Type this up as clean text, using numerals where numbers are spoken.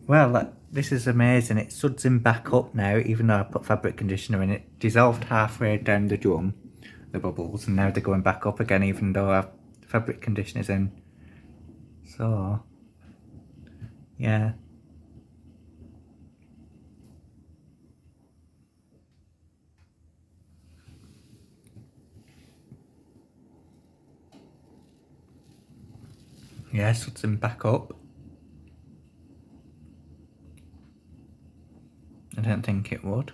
Well, this is amazing. It's sudsing back up now, even though I put fabric conditioner in it. Dissolved halfway down the drum, the bubbles, and now they're going back up again, even though I've fabric conditioners in. So, yeah. Yeah, sudsing back up. I don't think it would.